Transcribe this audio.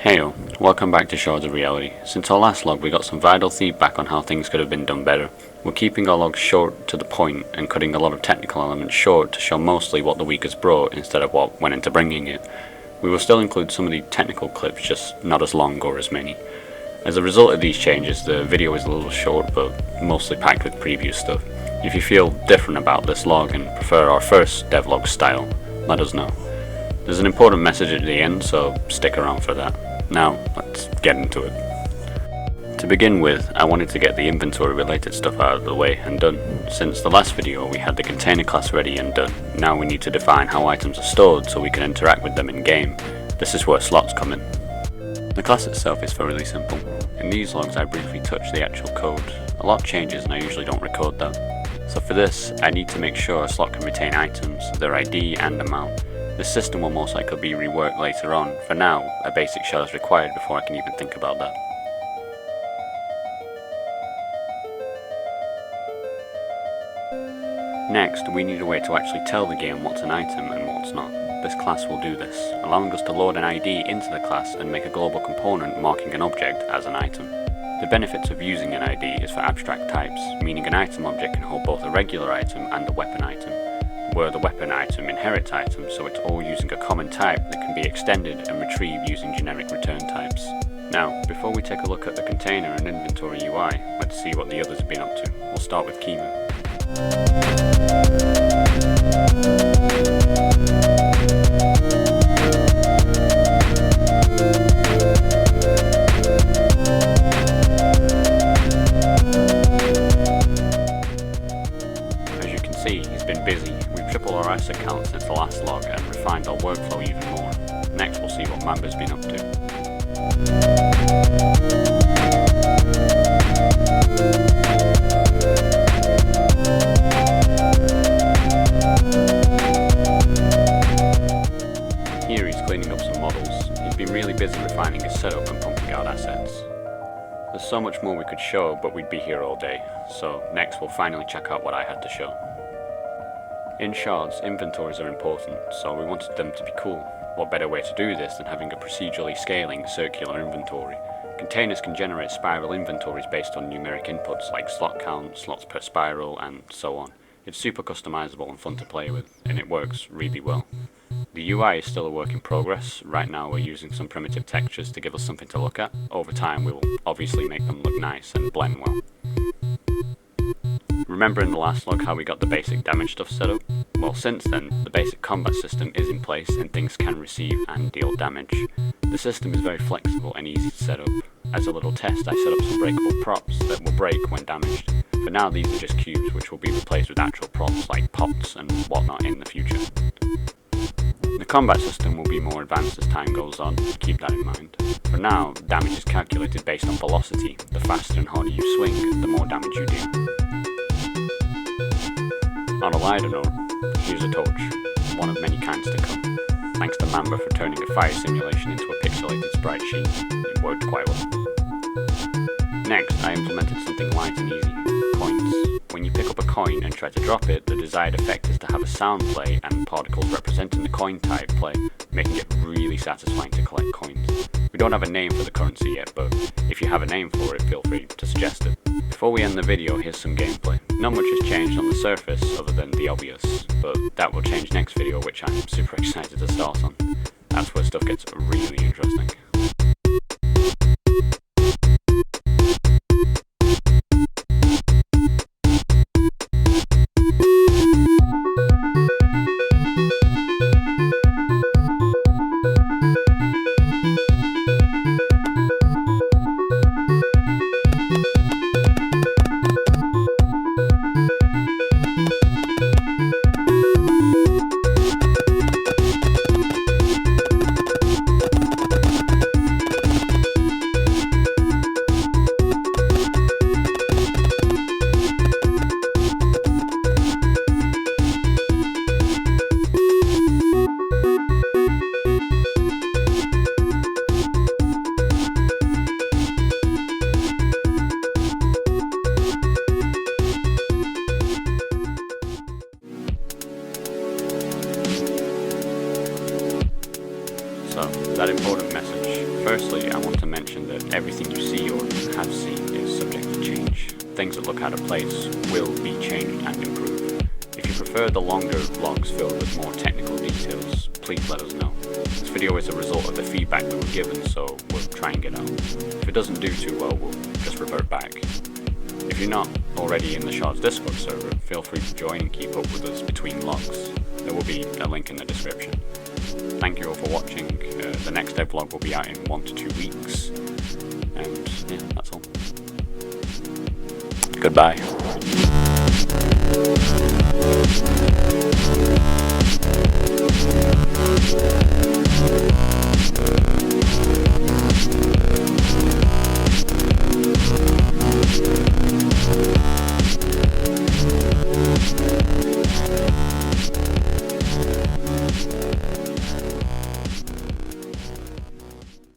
Heyo, welcome back to Shards of Reality. Since our last log we got some vital feedback on how things could have been done better. We're keeping our logs short to the point and cutting a lot of technical elements short to show mostly what the week has brought instead of what went into bringing it. We will still include some of the technical clips, just not as long or as many. As a result of these changes, the video is a little short but mostly packed with previous stuff. If you feel different about this log and prefer our first devlog style, let us know. There's an important message at the end, so stick around for that. Now, let's get into it. To begin with, I wanted to get the inventory related stuff out of the way and done. Since the last video we had the container class ready and done, now we need to define how items are stored so we can interact with them in game. This is where slots come in. The class itself is fairly simple. In these logs I briefly touch the actual code. A lot changes and I usually don't record that. So for this, I need to make sure a slot can retain items, their ID and amount. This system will most likely be reworked later on. For now, a basic shell is required before I can even think about that. Next, we need a way to actually tell the game what's an item and what's not. This class will do this, allowing us to load an ID into the class and make a global component marking an object as an item. The benefits of using an ID is for abstract types, meaning an item object can hold both a regular item and a weapon item, where the weapon item inherits items, so it's all using a common type that can be extended and retrieved using generic return types. Now, before we take a look at the container and inventory UI, let's see what the others have been up to. We'll start with Kimu. As you can see, he's been busy. We've tripled our asset count since the last log and refined our workflow even more. Next we'll see what Mamba's been up to. Here he's cleaning up some models. He's been really busy refining his setup and pumping out assets. There's so much more we could show, but we'd be here all day. So next we'll finally check out what I had to show. In Shards, inventories are important, so we wanted them to be cool. What better way to do this than having a procedurally scaling circular inventory? Containers can generate spiral inventories based on numeric inputs like slot count, slots per spiral, and so on. It's super customizable and fun to play with, and it works really well. The UI is still a work in progress. Right now we're using some primitive textures to give us something to look at. Over time we will obviously make them look nice and blend well. Remember in the last log how we got the basic damage stuff set up? Well, since then, the basic combat system is in place and things can receive and deal damage. The system is very flexible and easy to set up. As a little test, I set up some breakable props that will break when damaged. For now, these are just cubes which will be replaced with actual props like pots and whatnot in the future. The combat system will be more advanced as time goes on, keep that in mind. For now, damage is calculated based on velocity. The faster and harder you swing, the more damage you do. On a lighter note, here's a torch, one of many kinds to come. Thanks to Mamba for turning a fire simulation into a pixelated sprite sheet. It worked quite well. Next, I implemented something light and easy, coins. When you pick up a coin and try to drop it, the desired effect is to have a sound play and particles representing the coin type play, making it really satisfying to collect coins. We don't have a name for the currency yet, but if you have a name for it, feel free to suggest it. Before we end the video, here's some gameplay. Not much has changed on the surface other than the obvious, but that will change next video, which I'm super excited to start on. That's where stuff gets really interesting. So, that important message. Firstly, I want to mention that everything you see or have seen is subject to change. Things that look out of place will be changed and improved. If you prefer the longer vlogs filled with more technical details, please let us know. This video is a result of the feedback we were given, so we'll try and get out. If it doesn't do too well, we'll just revert back. If you're not already in the Shards Discord server, feel free to join and keep up with us between logs. There will be a link in the description. Thank you all for watching. The next devlog will be out in 1 to 2 weeks. And yeah, that's all. Goodbye.